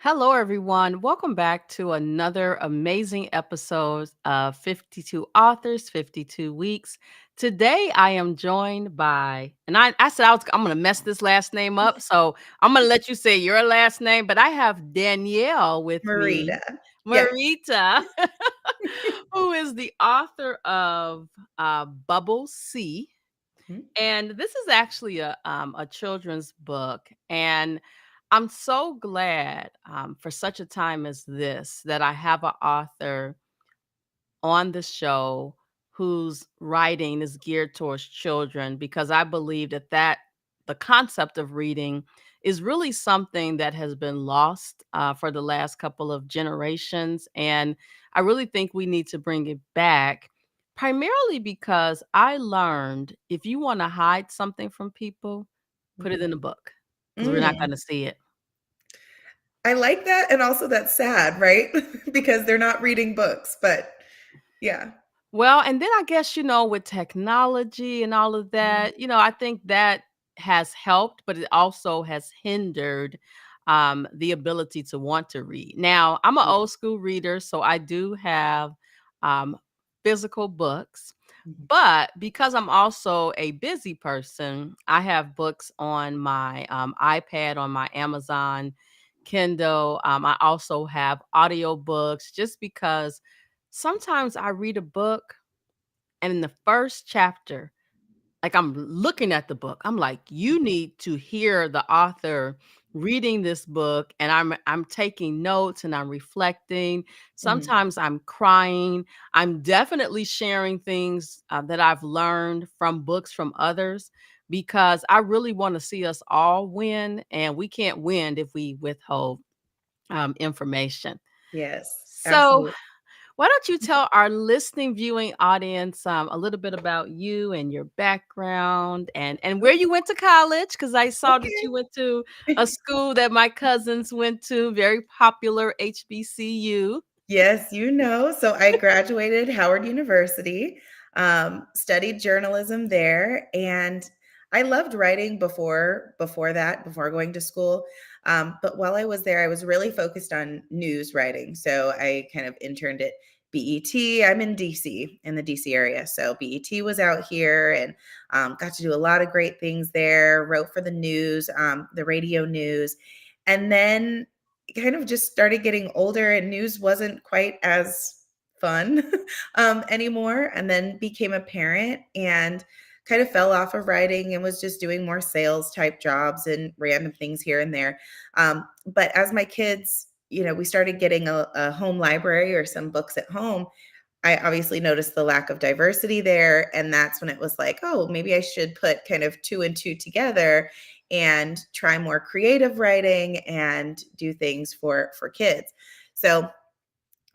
Hello, everyone. Welcome back to another amazing episode of 52 Authors, 52 Weeks. Today, I am joined by, and I said I'm going to mess this last name up. So I'm going to let you say your last name, but I have Danielle with me, Marita. Yeah. Marita, who is the author of Bubble C. Mhm. And this is actually a children's book, and I'm so glad for such a time as this that I have an author on the show whose writing is geared towards children because I believe that the concept of reading is really something that has been lost for the last couple of generations, and I really think we need to bring it back. Primarily because I learned if you want to hide something from people, put it in a book because we're not going Mm. to see it. I like that, and also that's sad, right? Because they're not reading books, but yeah. Well, and then I guess, with technology and all of Mhm. that, I think that has helped, but it also has hindered the ability to want to read. Now, I'm an Yeah. old school reader, so I do have um, physical books. Mhm. But because I'm also a busy person, I have books on my iPad, on my Amazon Kindle. I also have audiobooks just because sometimes I read a book and in the first chapter, like, I'm looking at the book, I'm like, "You need to hear the author reading this book," and I'm taking notes and I'm reflecting. Mhm. Sometimes I'm crying. I'm definitely sharing things, that I've learned from books from others because I really wanna see us all win, and we can't win if we withhold, information. Yes, So absolutely. why don't you tell our listening, viewing audience a little bit about you and your background and where you went to college? Because I saw that you went to a Okay. school that my cousins went to, very popular HBCU. Yes, so I graduated Howard University, studied journalism there, and I loved writing before that, before going to school. But while I was there, I was really focused on news writing. So I kind of interned at BET. I'm in DC, in the DC area. So BET was out here and got to do a lot of great things there, wrote for the news, the radio news. And then kind of just started getting older and news wasn't quite as fun anymore, and then became a parent and kind of fell off of writing and was just doing more sales type jobs and random things here and there. But as my kids, we started getting a home library or some books at home. I obviously noticed the lack of diversity there. And that's when it was like, oh, maybe I should put kind of two and two together and try more creative writing and do things for kids. So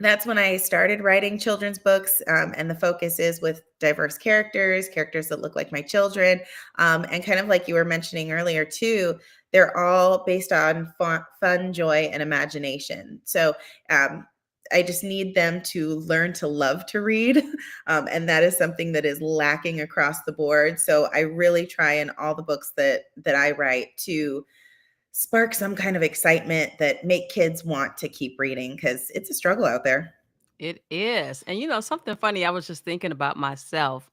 that's when I started writing children's books. And the focus is with diverse characters that look like my children. And kind of like you were mentioning earlier, too, they're all based on fun, joy, and imagination. So um, I just need them to learn to love to read. And that is something that is lacking across the board. So I really try in all the books that I write to spark some kind of excitement that make kids want to keep reading because it's a struggle out there. It is. And something funny, I was just thinking about myself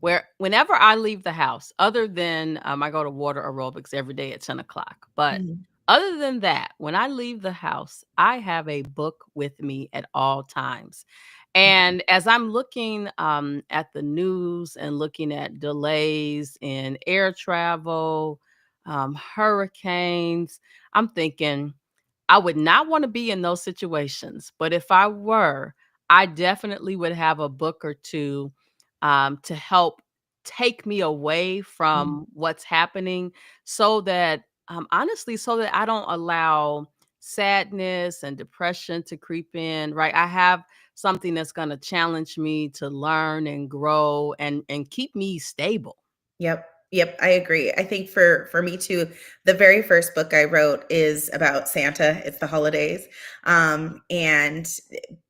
where whenever I leave the house, other than I go to water aerobics every day at 10 o'clock, but Mhm, other than that, when I leave the house, I have a book with me at all times. mhm, And as I'm looking at the news and looking at delays in air travel, hurricanes, I'm thinking, I would not want to be in those situations. But if I were, I definitely would have a book or two to help take me away mhm. from what's happening so that, honestly, so that I don't allow sadness and depression to creep in, right? I have something that's going to challenge me to learn and grow and keep me stable. Yep. Yep, I agree. I think for me too, the very first book I wrote is about Santa. It's the holidays. And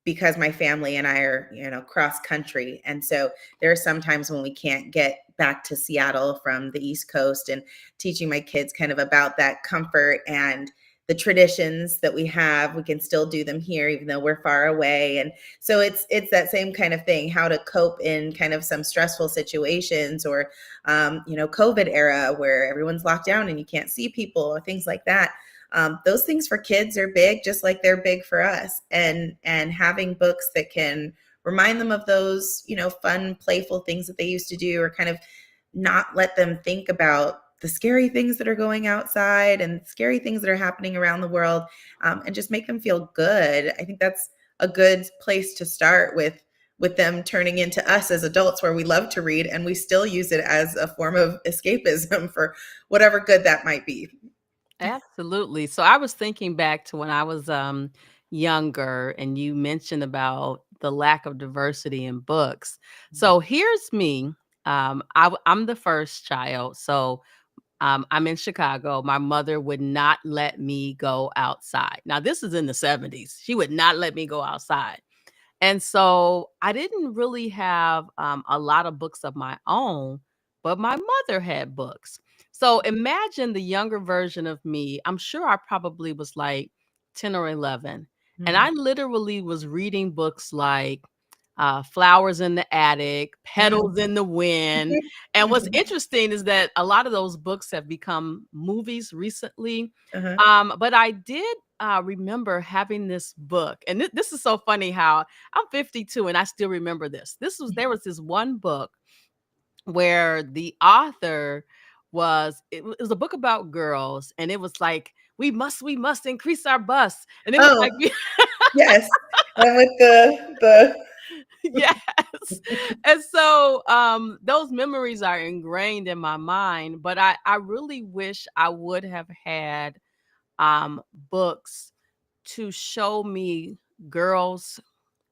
because my family and I are, cross country. And so there are some times when we can't get back to Seattle from the East Coast, and teaching my kids kind of about that comfort and the traditions that we have, we can still do them here, even though we're far away. And so it's that same kind of thing, how to cope in kind of some stressful situations, or COVID era where everyone's locked down and you can't see people, or things like that. Those things for kids are big, just like they're big for us. And having books that can remind them of those, fun, playful things that they used to do, or kind of not let them think about the scary things that are going outside and scary things that are happening around the world, and just make them feel good. I think that's a good place to start with them turning into us as adults, where we love to read and we still use it as a form of escapism for whatever good that might be. Absolutely. So I was thinking back to when I was younger, and you mentioned about the lack of diversity in books. So here's me. I'm the first child. So I'm in Chicago. My mother would not let me go outside. Now, this is in the 70s. She would not let me go outside. And so I didn't really have a lot of books of my own, but my mother had books. So imagine the younger version of me. I'm sure I probably was like 10 or 11. And I Mm. literally was reading books like Flowers in the Attic, Mm. Petals in the Wind. And what's interesting is that a lot of those books have become movies recently. Uh-huh. But I did remember having this book. And this is so funny how I'm 52 and I still remember this. There was this one book where the author it was a book about girls, and it was like, we must increase our bus. And it was like, Oh, yes. And with the yes. And so those memories are ingrained in my mind, but I really wish I would have had books to show me girls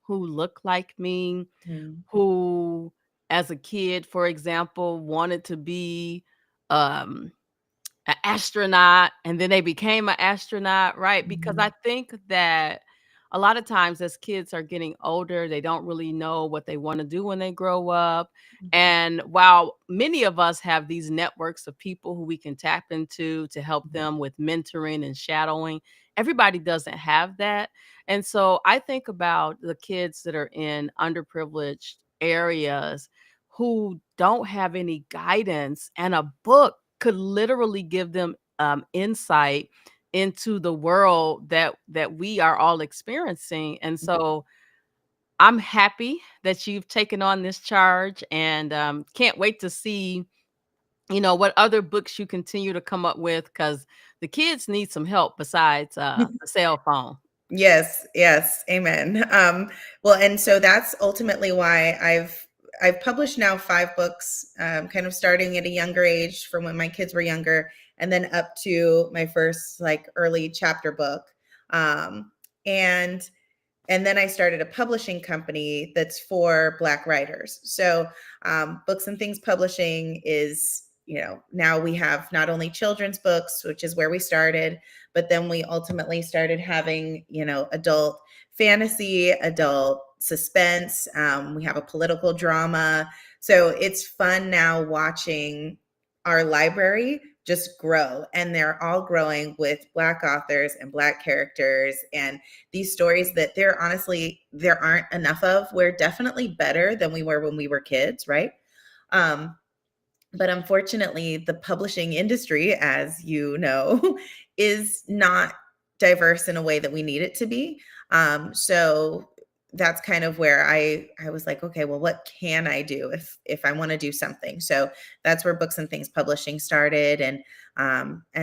who look like me, Mm. who, as a kid, for example, wanted to be um, an astronaut, and then they became an astronaut, right? Because Mhm. I think that a lot of times as kids are getting older, they don't really know what they want to do when they grow up. And while many of us have these networks of people who we can tap into to help Mhm. them with mentoring and shadowing, everybody doesn't have that. And so I think about the kids that are in underprivileged areas who don't have any guidance, and a book could literally give them insight into the world that we are all experiencing. And so I'm happy that you've taken on this charge, and can't wait to see what other books you continue to come up with, because the kids need some help besides the cell phone. Yes, yes, amen. Well, and so that's ultimately why I've published now 5 books, kind of starting at a younger age from when my kids were younger, and then up to my first like early chapter book. Um, and and then I started a publishing company that's for Black writers. So, Books and Things Publishing is, now we have not only children's books, which is where we started, but then we ultimately started having, adult fantasy, adult suspense. We have a political drama. So it's fun now watching our library just grow, and they're all growing with Black authors and Black characters, and these stories that there aren't enough of. We're definitely better than we were when we were kids, right? Um, but unfortunately, the publishing industry, as you know, is not diverse in a way that we need it to be. So that's kind of where I was like, okay, well, what can I do if I want to do something? So that's where Books and Things Publishing started, and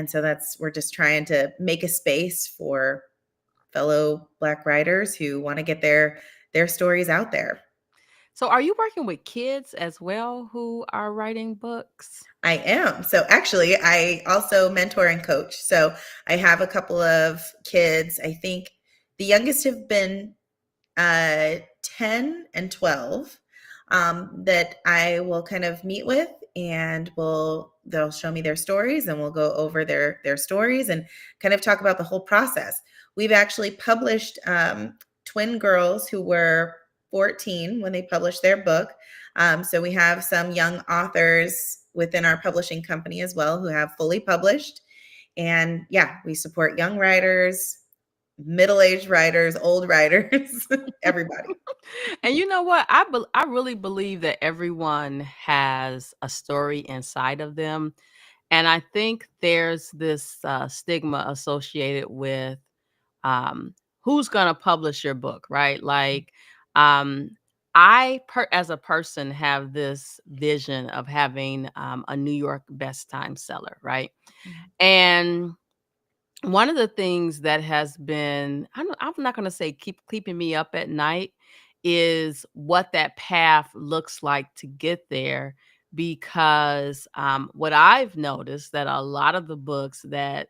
so we're just trying to make a space for fellow Black writers who want to get their stories out there. So are you working with kids as well who are writing books? I am. So actually, I also mentor and coach. So I have a couple of kids. I think the youngest have been 10 and 12, that I will kind of meet with, and they'll show me their stories, and we'll go over their stories and kind of talk about the whole process. We've actually published twin girls who were 14 when they published their book. So we have some young authors within our publishing company as well who have fully published. And yeah, we support young writers, middle-aged writers, old writers, everybody. And you know what? I really believe that everyone has a story inside of them. And I think there's this stigma associated with um, who's going to publish your book, right? Like, um, as a person, have this vision of having a New York best time seller, right? Mhm. And one of the things that has been, I'm not going to say keeping me up at night, is what that path looks like to get there. Because what I've noticed that a lot of the books that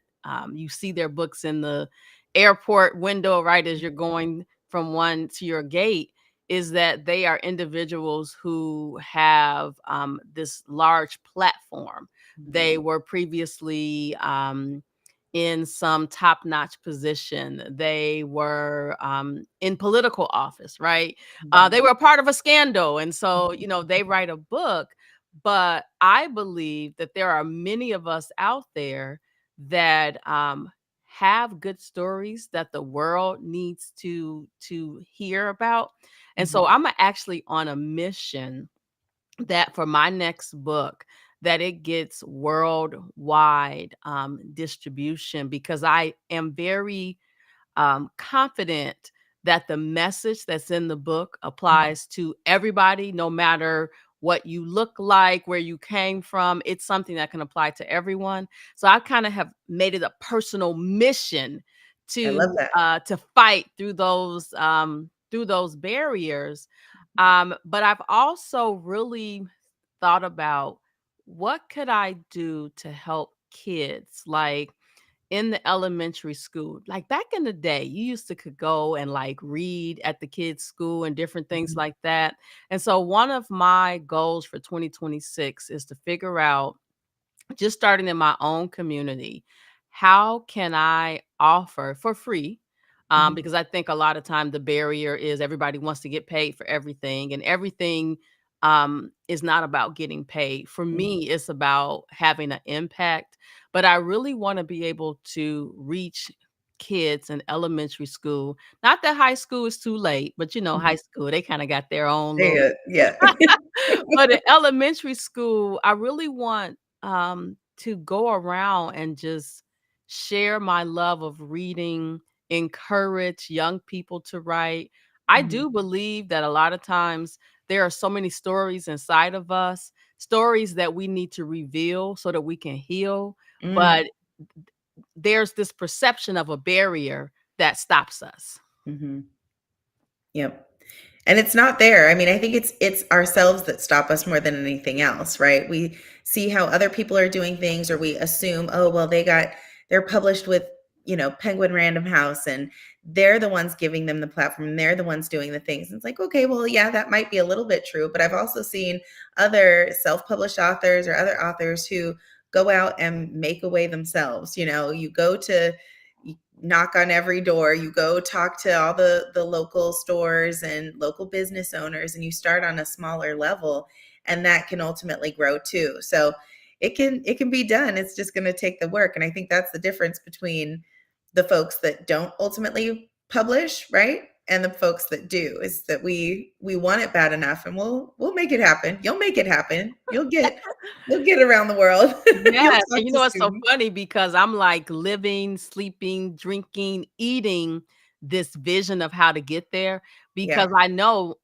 you see their books in the airport window right as you're going from one to your gate, is that they are individuals who have this large platform. Mhm. They were previously in some top-notch position. They were in political office, right? Mhm. They were a part of a scandal, and so they write a book. But I believe that there are many of us out there that have good stories that the world needs to hear about, and Mhm. so I'm actually on a mission that for my next book that it gets worldwide distribution, because I am very confident that the message that's in the book applies to everybody, no matter what you look like, where you came from. It's something that can apply to everyone. So I kind of have made it a personal mission I love that. to fight through those barriers. But I've also really thought about what could I do to help kids, like in the elementary school. Like back in the day, you used to could go and like read at the kids' school and different things Mhm. like that. And so one of my goals for 2026 is to figure out, just starting in my own community, how can I offer for free? Mhm. Because I think a lot of time the barrier is everybody wants to get paid for everything, and everything is not about getting paid. For Mhm. me, it's about having an impact. But I really want to be able to reach kids in elementary school. Not that high school is too late, but high Mhm. school, they kind of got their own There little. you go. Yeah. But in elementary school, I really want to go around and just share my love of reading, encourage young people to write. I Mhm. do believe that a lot of times there are so many stories inside of us, stories that we need to reveal so that we can heal. Mm. But there's this perception of a barrier that stops us. Mhm. Yep. And it's not there. I mean, I think it's ourselves that stop us more than anything else, right? We see how other people are doing things, or we assume, oh, well, they're published with, Penguin Random House, and they're the ones giving them the platform, and they're the ones doing the things. And it's like, okay, well, yeah, that might be a little bit true, but I've also seen other self-published authors or other authors who go out and make a way themselves. You knock on every door, you go talk to all the local stores and local business owners, and you start on a smaller level, and that can ultimately grow too. So it can be done. It's just going to take the work. And I think that's the difference between the folks that don't ultimately publish, right, and the folks that do, is that we want it bad enough, and we'll make it happen. You'll make it happen. You'll get around the world. You'll Yes, talk and you to know what's so students. funny, because I'm like living, sleeping, drinking, eating this vision of how to get there, Yeah. because I know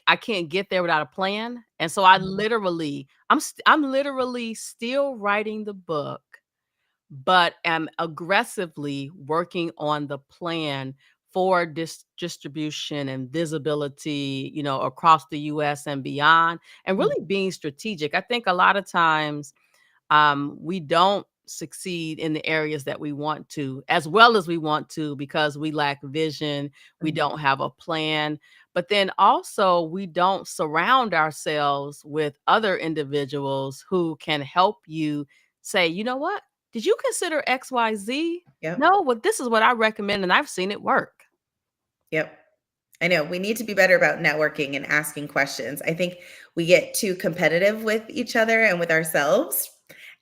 I can't get there without a plan. And so I Mhm. literally I'm literally still writing the book, but am aggressively working on the plan for distribution and visibility, across the US and beyond, and Mhm. really being strategic. I think a lot of times we don't succeed in the areas that we want to as well as we want to, because we lack vision, we Mhm. don't have a plan. But then also, we don't surround ourselves with other individuals who can help you say, you know what? Did you consider XYZ? Yep. No, well, this is what I recommend, and I've seen it work. Yep. I know we need to be better about networking and asking questions. I think we get too competitive with each other and with ourselves.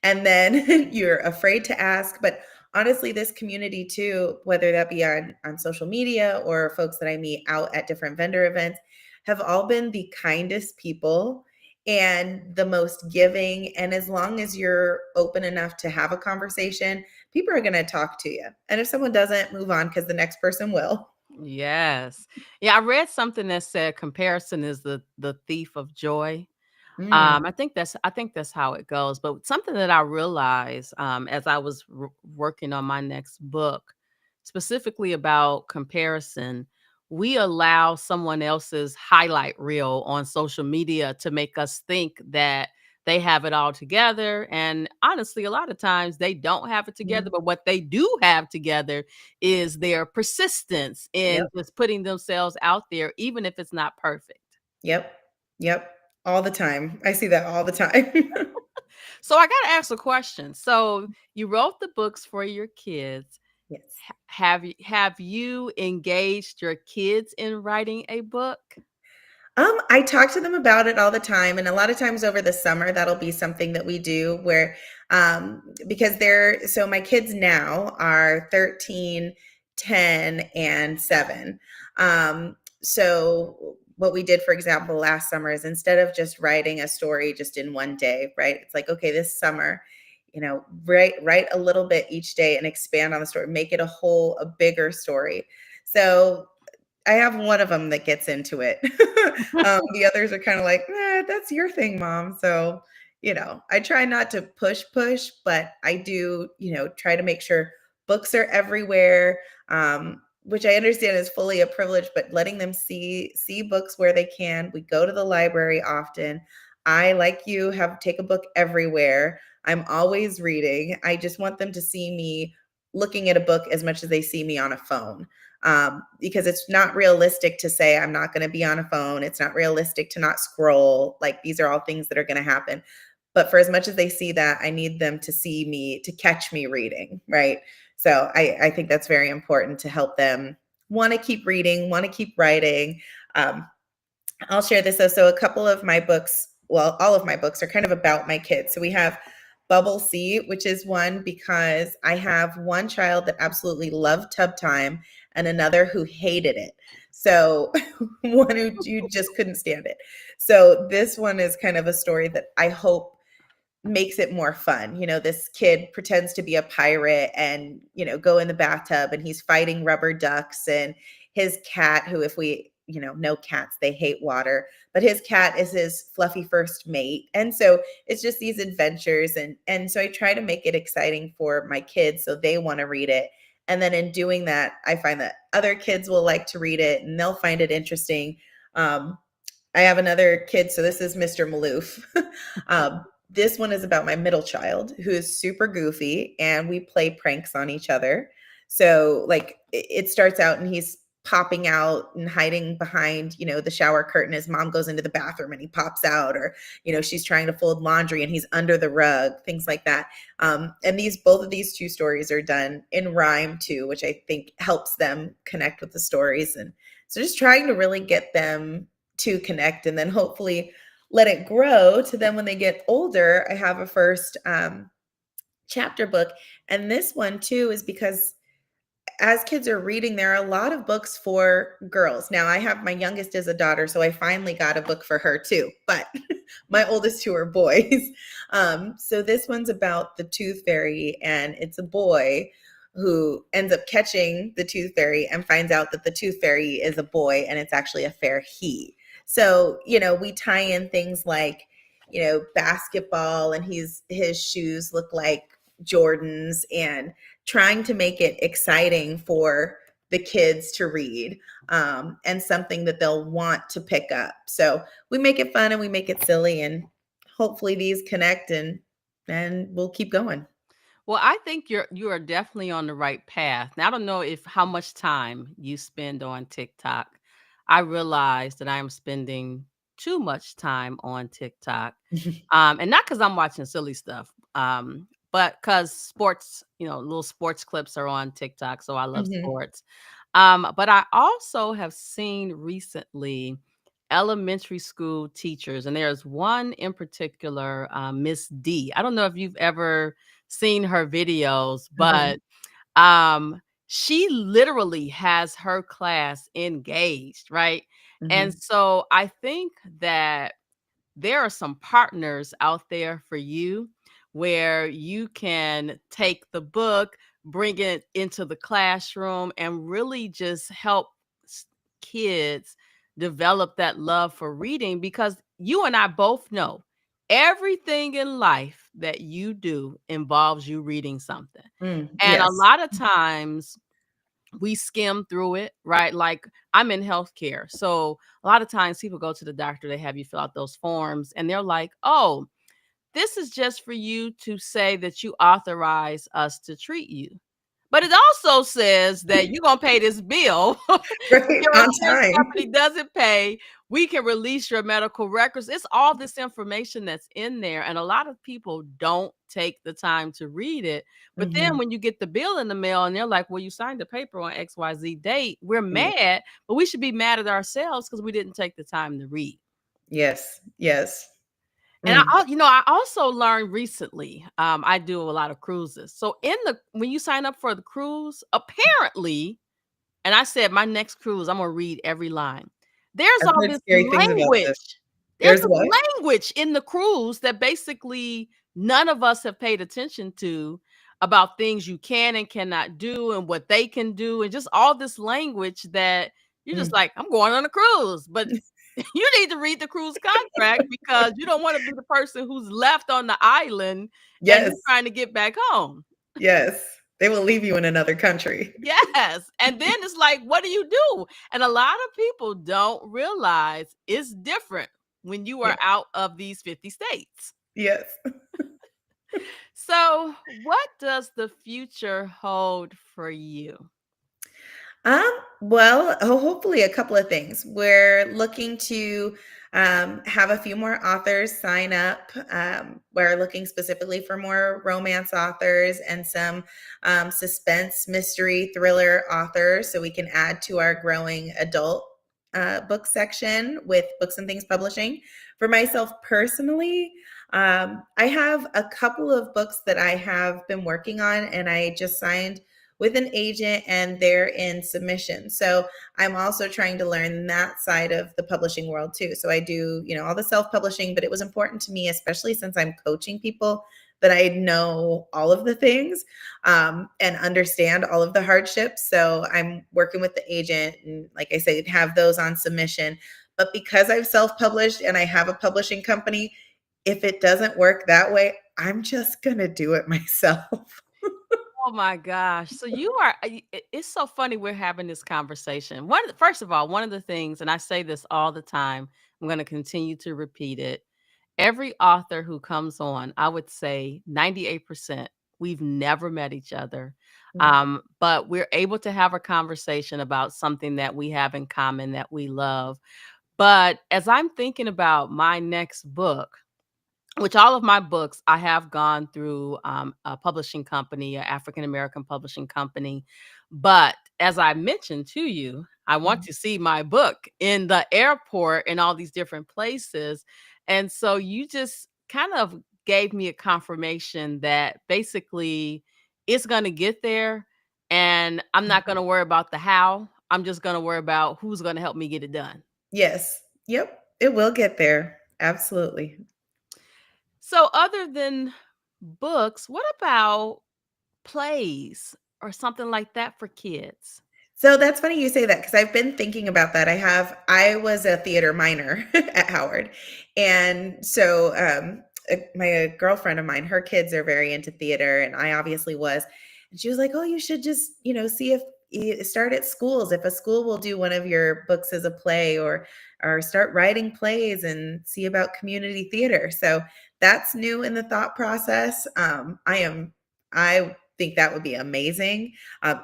And then you're afraid to ask. But honestly, this community too, whether that be on social media or folks that I meet out at different vendor events, have all been the kindest people and the most giving. And as long as you're open enough to have a conversation, people are going to talk to you. And if someone doesn't, move on because the next person will. Yes. Yeah, I read something that said comparison is the thief of joy. Mm, I think that's how it goes. But something that I realized as I was working on my next book, specifically about comparison, we allow someone else's highlight reel on social media to make us think that they have it all together. And honestly, a lot of times they don't have it together. mm, But what they do have together is their persistence in yep. just putting themselves out there, even if it's not perfect. Yep. Yep. All the time. I see that all the time. So I gotta ask a question. So you wrote the books for your kids. Yes. Have you engaged your kids in writing a book? I talk to them about it all the time, and a lot of times over the summer, that'll be something that we do where, because they're so my kids now are 13, 10, and 7. So what we did, for example, last summer is instead of just writing a story just in one day, right? It's like, okay, this summer, write a little bit each day and expand on the story, make it a bigger story. So I have one of them that gets into it. The others are kinda like, that's your thing, mom." So, I try not to push, but I do, try to make sure books are everywhere, which I understand is fully a privilege, but letting them see books where they can. We go to the library often. I, like you, have take a book everywhere. I'm always reading. I just want them to see me looking at a book as much as they see me on a phone, because it's not realistic to say I'm not going to be on a phone. It's not realistic to not scroll. Like these are all things that are going to happen. But for as much as they see that, I need them to see me, to catch me reading, right? So I think that's very important to help them want to keep reading, want to keep writing. Um, I'll share this. So a couple of my books, well, all of my books are kind of about my kids. So we have Bubble Sea, which is one because I have one child that absolutely loved tub time and another who hated it. So one who you just couldn't stand it. So this one is kind of a story that I hope makes it more fun. This kid pretends to be a pirate and, go in the bathtub and he's fighting rubber ducks and his cat, who if we, know cats, they hate water, but his cat is his fluffy first mate. And so it's just these adventures and so I try to make it exciting for my kids so they want to read it. And then in doing that, I find that other kids will like to read it and they'll find it interesting. Um, I have another kid, so this is Mr. Maloof. This one is about my middle child who is super goofy and we play pranks on each other. So like it starts out and he's popping out and hiding behind, the shower curtain. His mom goes into the bathroom and he pops out, or, she's trying to fold laundry and he's under the rug, things like that. And both of these two stories are done in rhyme too, which I think helps them connect with the stories. And so just trying to really get them to connect and then hopefully let it grow to then when they get older, I have a first chapter book. And this one too is because as kids are reading, there are a lot of books for girls. Now, I have my youngest is a daughter, so I finally got a book for her too. But my oldest two are boys. So this one's about the tooth fairy, and it's a boy who ends up catching the tooth fairy and finds out that the tooth fairy is a boy and it's actually a fair he. So, we tie in things like, basketball, and his shoes look like Jordans, and trying to make it exciting for the kids to read, and something that they'll want to pick up. So we make it fun and we make it silly, and hopefully these connect and we'll keep going. Well, I think you are definitely on the right path. Now, I don't know if how much time you spend on TikTok. I realize that I am spending too much time on TikTok. And not because I'm watching silly stuff, but because sports, little sports clips are on TikTok. So I love Mhm, sports. But I also have seen recently elementary school teachers, and there's one in particular, Miss D. I don't know if you've ever seen her videos, mhm. but She literally has her class engaged, right? And Mhm. so I think that there are some partners out there for you where you can take the book, bring it into the classroom, and really just help s- kids develop that love for reading, because you and I both know everything in life that you do involves you reading something. And a Yes. lot of times we skim through it, right? Like, I'm in healthcare. So a lot of times people go to the doctor, they have you fill out those forms, and they're like, oh, this is just for you to say that you authorize us to treat you. But it also says that you're going to pay this bill. If Right, your on insurance time. company doesn't pay, we can release your medical records. It's all this information that's in there. And a lot of people don't take the time to read it. But then Mhm. when you get the bill in the mail and they're like, well, you signed the paper on XYZ date, we're Yeah. mad, but we should be mad at ourselves because we didn't take the time to read. Yes, yes. And I Mm. I also learned recently, I do a lot of cruises. So when you sign up for the cruise, apparently, and I said, "My next cruise, I'm gonna read every line." There's I've all heard this scary things about this. there's There's this what? language in the cruise that basically none of us have paid attention to, about things you can and cannot do and what they can do, and just all this language that you're just Mm. like, "I'm going on a cruise," but you need to read the cruise contract because you don't wanna be the person who's left on the island and you're Yes, trying to get back home. yes. They will leave you in another country. Yes, and then it's like, what do you do? And a lot of people don't realize it's different when you Yeah. are out of these 50 states. Yes. So, what does the future hold for you? Well, hopefully a couple of things. We're looking to have a few more authors sign up. We're looking specifically for more romance authors and some suspense, mystery, thriller authors so we can add to our growing adult book section with Books and Things Publishing. For myself personally, I have a couple of books that I have been working on, and I just signed with an agent and they're in submission. So I'm also trying to learn that side of the publishing world too. So I do, all the self-publishing, but it was important to me, especially since I'm coaching people, that I know all of the things and understand all of the hardships. So I'm working with the agent and, like I said, have those on submission. But because I've self-published and I have a publishing company, if it doesn't work that way, I'm just going to do it myself. Oh my gosh. So you are it's so funny we're having this conversation. First of all, one of the things, and I say this all the time, I'm going to continue to repeat it. Every author who comes on, I would say 98%, we've never met each other. But we're able to have a conversation about something that we have in common that we love. But as I'm thinking about my next book, which all of my books, I have gone through a publishing company, an African American publishing company. But as I mentioned to you, I want Mhm. to see my book in the airport and all these different places. And so you just kind of gave me a confirmation that basically it's going to get there. And I'm not going to worry about the how. I'm just going to worry about who's going to help me get it done. Yes. Yep. It will get there. Absolutely. So, other than books, what about plays or something like that for kids? So that's funny you say that because I've been thinking about that. I was a theater minor at Howard. And so my girlfriend of mine, her kids are very into theater, and I obviously was. And she was like, "Oh, you should just, see if you start at schools. If a school will do one of your books as a play, or start writing plays and see about community theater." So that's new in the thought process. I think that would be amazing,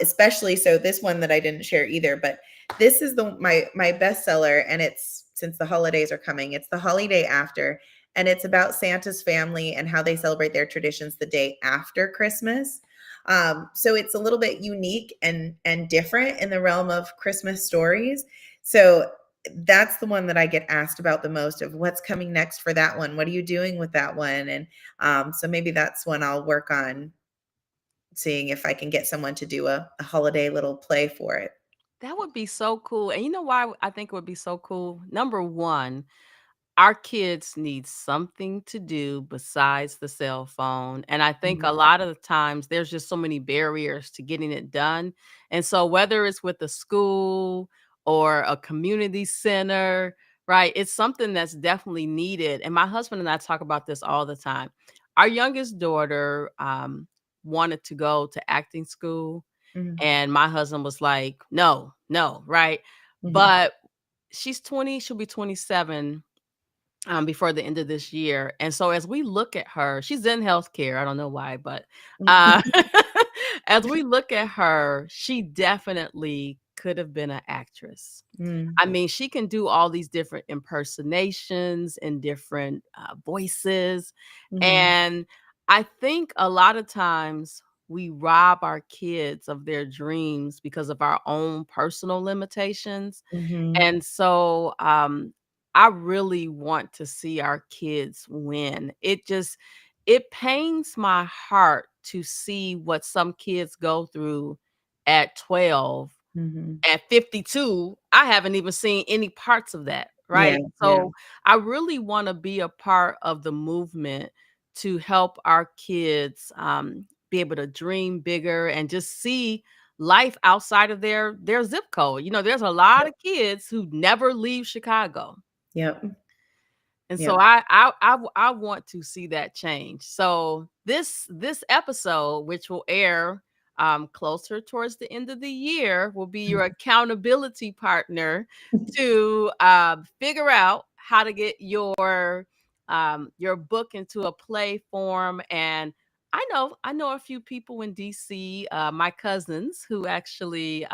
especially so this one that I didn't share either, but this is my bestseller, and it's since the holidays are coming. It's the holiday after, and it's about Santa's family and how they celebrate their traditions the day after Christmas. So it's a little bit unique and different in the realm of Christmas stories. So that's the one that I get asked about the most, of what's coming next for that one. What are you doing with that one? And so maybe that's one I'll work on seeing if I can get someone to do a holiday little play for it. That would be so cool. And you know why I think it would be so cool? Number one, our kids need something to do besides the cell phone. And I think a Mhm, lot of the times there's just so many barriers to getting it done. And so whether it's with a school or a community center, right? It's something that's definitely needed. And my husband and I talk about this all the time. Our youngest daughter wanted to go to acting school, mhm, and my husband was like, no, no, right? mhm, But she's 20, she'll be 27 before the end of this year. And so as we look at her, she's in healthcare. I don't know why, but uh, as we look at her, she definitely could have been an actress. mm, I mean, she can do all these different impersonations and different voices. mhm, And I think a lot of times we rob our kids of their dreams because of our own personal limitations. mhm. And so I really want to see our kids win. It pains my heart to see what some kids go through at 12. Mhm. At 52, I haven't even seen any parts of that, Yeah, right? yeah, So, I really wanna be a part of the movement to help our kids, be able to dream bigger and just see life outside of their zip code. You know, there's a lot yep, of kids who never leave Chicago. yep, And so yep. I want to see that change. So this episode, which will air closer towards the end of the year, will be your accountability partner to figure out how to get your book into a play form. And I know a few people in DC, my cousins who actually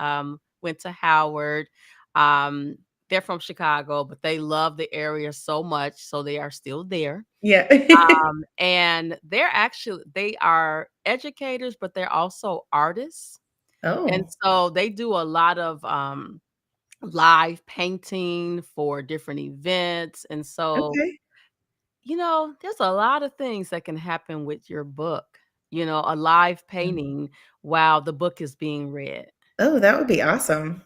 went to Howard. Um, they're from Chicago, but they love the area so much, so they are still there. Yeah. And they are educators, but they're also artists. And Oh, so they do a lot of live painting for different events. And so, okay. there's a lot of things that can happen with your book. A live painting while the book is being read. Oh, that would be awesome.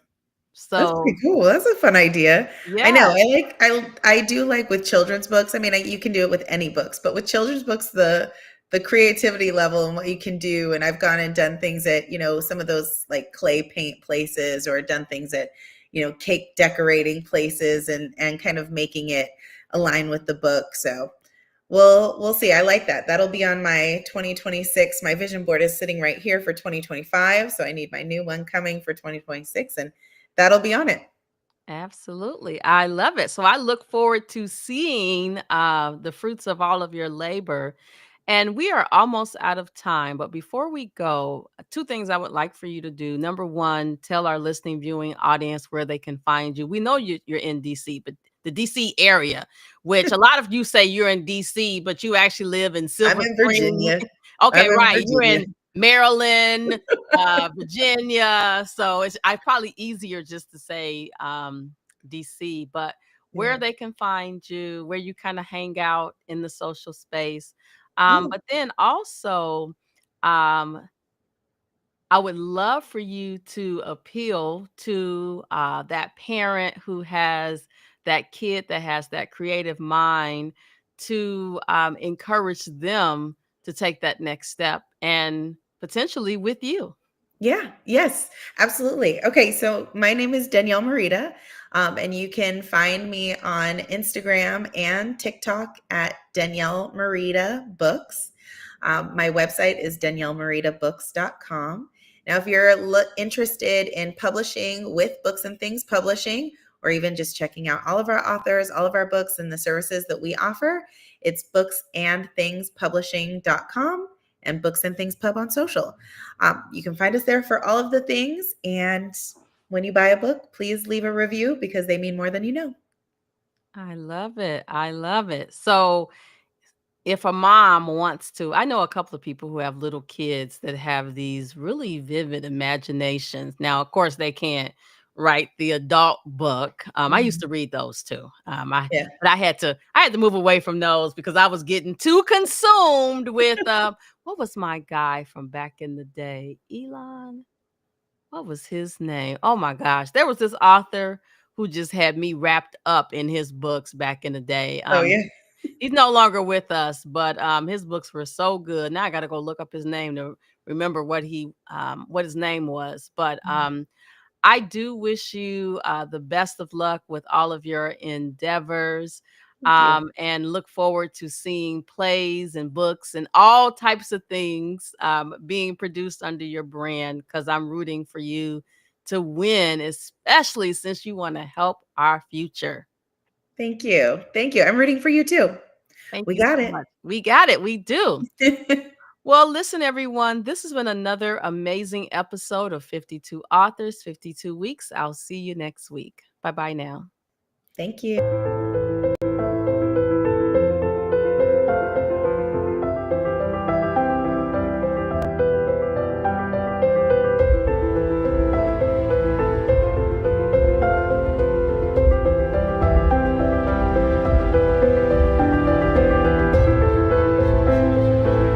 That's pretty So, cool. That's a fun idea. I know. yeah, I do like with children's books. I mean, you can do it with any books, but with children's books, the creativity level and what you can do. And I've gone and done things at, some of those like clay paint places, or done things at, cake decorating places, and kind of making it align with the book. So we'll see. I like that. That'll be on my 2026. My vision board is sitting right here for 2025. So I need my new one coming for 2026, and that'll be on it. absolutely. I love it. So I look forward to seeing the fruits of all of your labor. And we are almost out of time. But before we go, two things I would like for you to do. Number one, tell our listening, viewing audience where they can find you. We know you're in DC, but the DC area, which a lot of you say you're in DC, but you actually live in I'm Silver in Spring. Virginia. I'm Okay, in right. You're Virginia. in Maryland, Virginia. So it's I probably easier just to say DC, but where Yeah. they can find you, where you kind of hang out in the social space. Yeah. But then also, um, I would love for you to appeal to that parent who has that kid that has that creative mind to encourage them to take that next step and potentially with you. Yeah, yes, absolutely. Okay, so my name is Danielle Marietta, and you can find me on Instagram and TikTok at Danielle Marietta Books. My website is daniellemarietabooks.com. Now, if you're interested in publishing with Books and Things Publishing, or even just checking out all of our authors, all of our books, and the services that we offer, it's booksandthingspublishing.com, and Books and Things Pub on social. You can find us there for all of the things. And when you buy a book, please leave a review because they mean more than you know. I love it. I love it. So, if a mom wants to, I know a couple of people who have little kids that have these really vivid imaginations. Now, of course, they can't write the adult book. I used Mhm. to read those too. Yeah. But I had to move away from those because I was getting too consumed with what was my guy from back in the day? Elon. What was his name? Oh my gosh. There was this author who just had me wrapped up in his books back in the day. Oh, yeah. He's no longer with us, but his books were so good. Now I got to go look up his name to remember what his name was. But Mhm. I do wish you the best of luck with all of your endeavors, Thank you. and look forward to seeing plays and books and all types of things being produced under your brand because I'm rooting for you to win, especially since you want to help our future. Thank you. Thank you. I'm rooting for you too. Thank We you so got it. much. We got it. We do. Well, listen, everyone, this has been another amazing episode of 52 Authors, 52 Weeks. I'll see you next week. Bye bye now. Thank you.